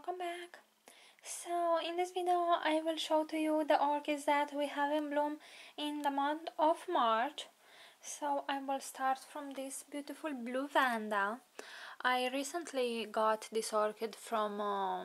welcome back. So in this video I will show to you the orchids that we have in bloom in the month of March. So I will start from this beautiful blue Vanda. I recently got this orchid from a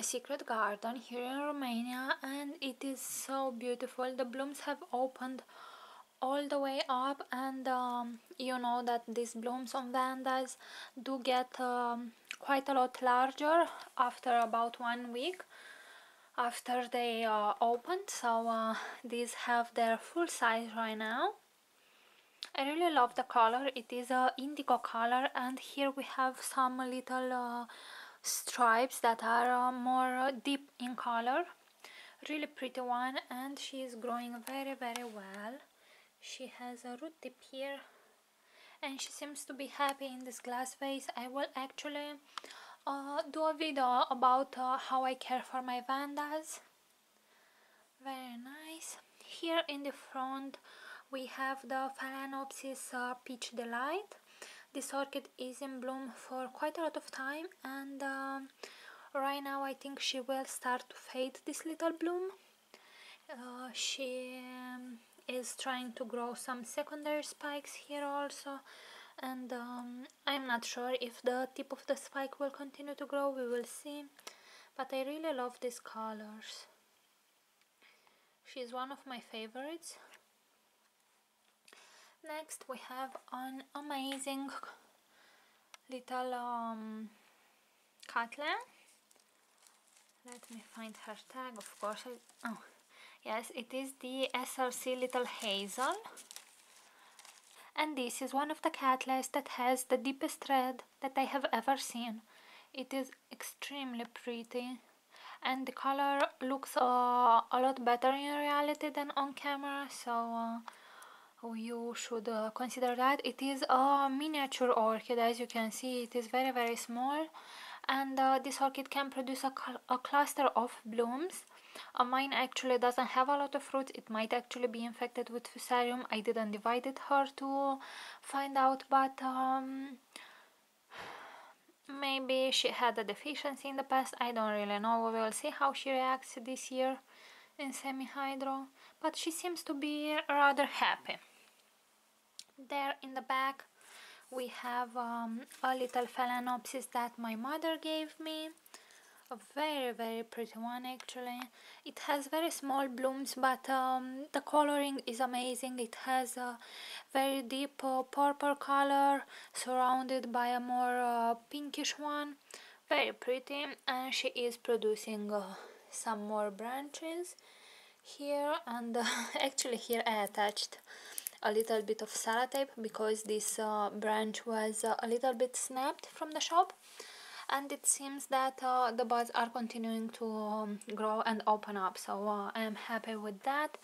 secret garden here in Romania, and it is so beautiful. The blooms have opened all the way up, and you know that these blooms on Vandas do get quite a lot larger after about 1 week after they opened. So these have their full size right now. I really love the color. It is a indigo color, and here we have some little stripes that are more deep in color. Really pretty one, and she is growing very well. She has a root tip here, and she seems to be happy in this glass vase. I will actually do a video about how I care for my Vandas. Very nice. Here in the front we have the Phalaenopsis Peach Delight. This orchid is in bloom for quite a lot of time, and right now I think she will start to fade this little bloom. She is trying to grow some secondary spikes here also, and I'm not sure if the tip of the spike will continue to grow. We will see, but I really love these colors. She's one of my favorites. Next we have an amazing little Cattleya. Let me find her tag. Of course oh yes, it is the SRC Little Hazel, and this is one of the Cattleyas that has the deepest red that I have ever seen. It is extremely pretty, and the color looks a lot better in reality than on camera, so you should consider that. It is a miniature orchid. As you can see, it is very small, and this orchid can produce a cluster of blooms. Mine actually doesn't have a lot of fruits. It might actually be infected with Fusarium. I didn't divide it her to find out, but maybe she had a deficiency in the past. I don't really know. We will see how she reacts this year in semi-hydro, but she seems to be rather happy. There in the back we have a little Phalaenopsis that my mother gave me. A very pretty one actually. It has very small blooms, but the coloring is amazing. It has a very deep purple color surrounded by a more pinkish one. Very pretty, and she is producing some more branches here, and actually here I attached a little bit of sellotape because this branch was a little bit snapped from the shop, and it seems that the buds are continuing to grow and open up, so I am happy with that.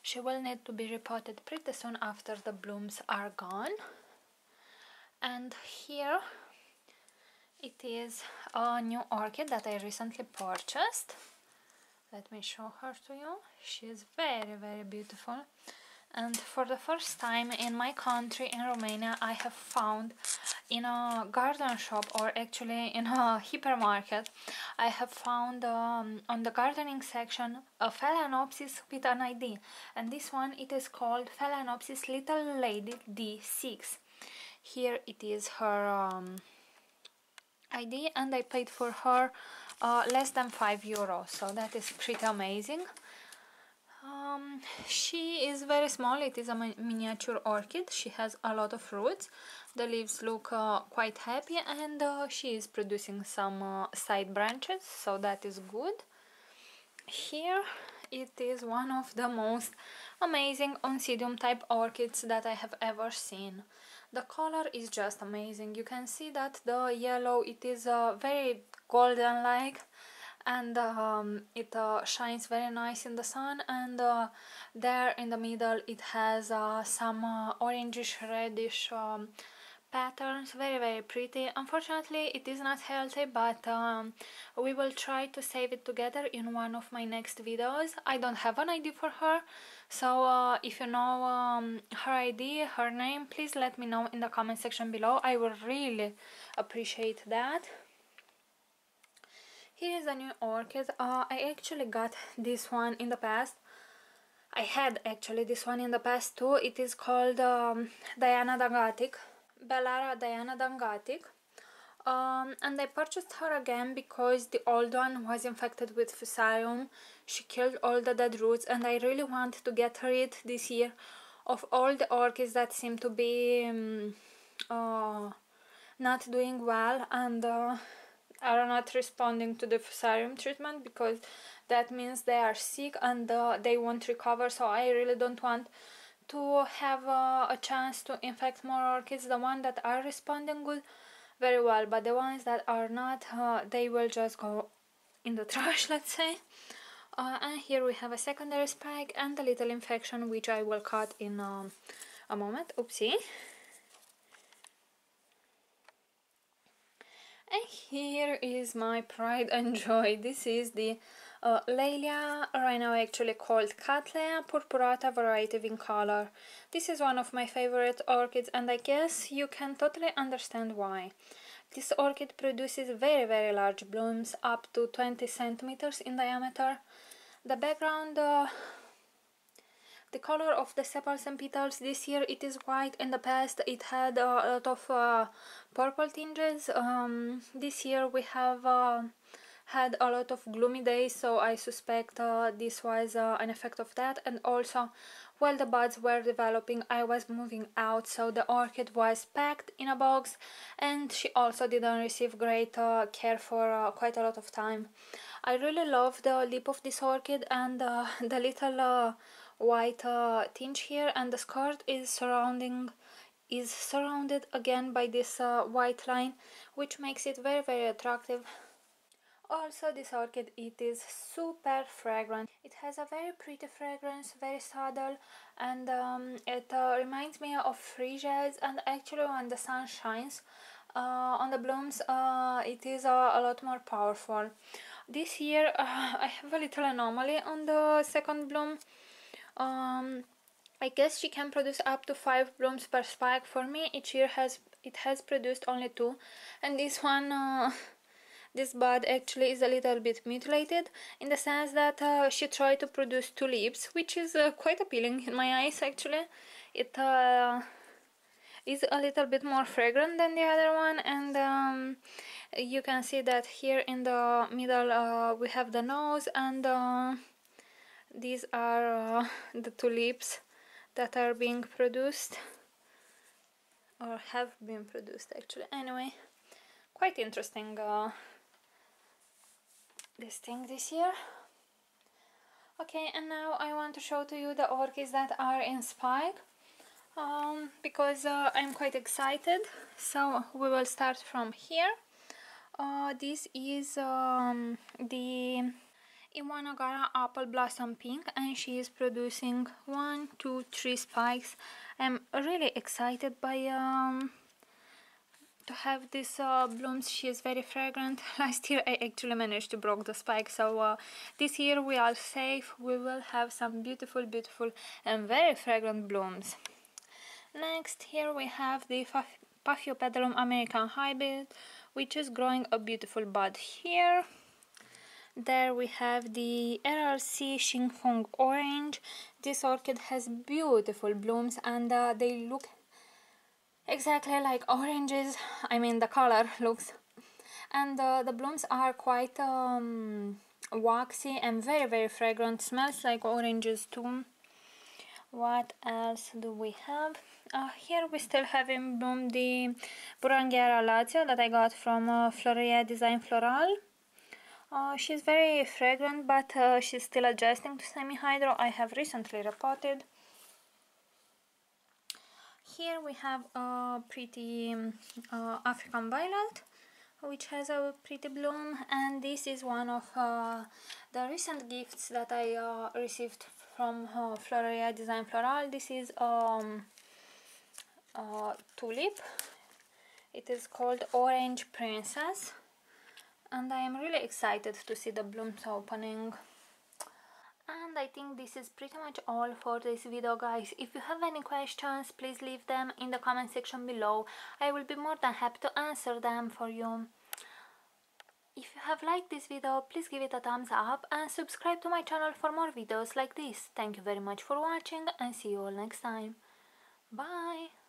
She will need to be repotted pretty soon after the blooms are gone. And here it is a new orchid that I recently purchased. Let me show her to you. She is very beautiful, and for the first time in my country, in Romania, I have found in a garden shop, or actually in a hypermarket, I have found on the gardening section a Phalaenopsis with an ID, and this one, it is called Phalaenopsis Little Lady D6. Here it is her ID, and I paid for her less than €5, so that is pretty amazing. She is very small. It is a miniature orchid. She has a lot of roots. The leaves look quite happy, and she is producing some side branches, so that is good. Here it is one of the most amazing Oncidium type orchids that I have ever seen. The color is just amazing. You can see that the yellow, it is very golden like, and it shines very nice in the sun, and there in the middle it has some orangish reddish patterns. Very pretty. Unfortunately it is not healthy, but we will try to save it together in one of my next videos. I don't have an ID for her, so if you know her ID, her name, please let me know in the comment section below. I will really appreciate that. Here is a new orchid. I actually got this one in the past. I had actually this one in the past too. It is called Diana Dangatic, Bellara Diana Dangatic. And I purchased her again because the old one was infected with Fusarium. She killed all the dead roots, and I really want to get rid this year of all the orchids that seem to be not doing well and are not responding to the Fusarium treatment, because that means they are sick and they won't recover. So I really don't want to have a chance to infect more orchids. The ones that are responding good, very well, but the ones that are not, they will just go in the trash, let's say. And here we have a secondary spike and a little infection, which I will cut in a moment. Oopsie. And here is my pride and joy. This is the Laelia Rhino, actually called Cattleya purpurata variety in color. This is one of my favorite orchids, and I guess you can totally understand why. This orchid produces very large blooms, up to 20 centimeters in diameter. The background, the color of the sepals and petals this year, it is white. In the past it had a lot of purple tinges. This year we have had a lot of gloomy days, so I suspect this was an effect of that. And also, while the buds were developing, I was moving out, so the orchid was packed in a box, and she also didn't receive great care for quite a lot of time. I really love the lip of this orchid, and the little white tinge here, and the skirt is surrounded again by this white line, which makes it very attractive. Also, this orchid, it is super fragrant. It has a very pretty fragrance, very subtle, and it reminds me of freesias. And actually, when the sun shines on the blooms, it is a lot more powerful. This year I have a little anomaly on the second bloom. I guess she can produce up to 5 blooms per spike. For me, each year it has produced only 2, and this one, this bud actually is a little bit mutilated, in the sense that she tried to produce 2 leaves, which is quite appealing in my eyes. Actually, it is a little bit more fragrant than the other one, and you can see that here in the middle we have the nose, and these are the 2 leaves that are being produced, or have been produced actually. Anyway, quite interesting this thing this year. Okay, and now I want to show to you the orchids that are in spike, because I'm quite excited. So we will start from here. This is the Iwanagara Apple Blossom Pink, and she is producing 1, 2, 3 spikes. I'm really excited by to have these blooms. She is very fragrant. Last year I actually managed to break the spike, so this year we are safe. We will have some beautiful and very fragrant blooms. Next, here we have the Paphiopedilum American Hybrid, which is growing a beautiful bud here. There we have the RRC Xingfeng Orange. This orchid has beautiful blooms, and they look exactly like oranges. I mean, the color looks, and the blooms are quite waxy and very fragrant. Smells like oranges too. What else do we have? Here we still have in bloom the Burangiera Lazio that I got from Floreia Design Floral. She's very fragrant, but she's still adjusting to semi-hydro. I have recently repotted. Here we have a pretty African Violet, which has a pretty bloom, and this is one of the recent gifts that I received from Floreia Design Floral. This is tulip. It is called Orange Princess, and I am really excited to see the blooms opening. And I think this is pretty much all for this video, guys. If you have any questions, please leave them in the comment section below. I will be more than happy to answer them for you. If you have liked this video, please give it a thumbs up and subscribe to my channel for more videos like this. Thank you very much for watching and see you all next time. Bye!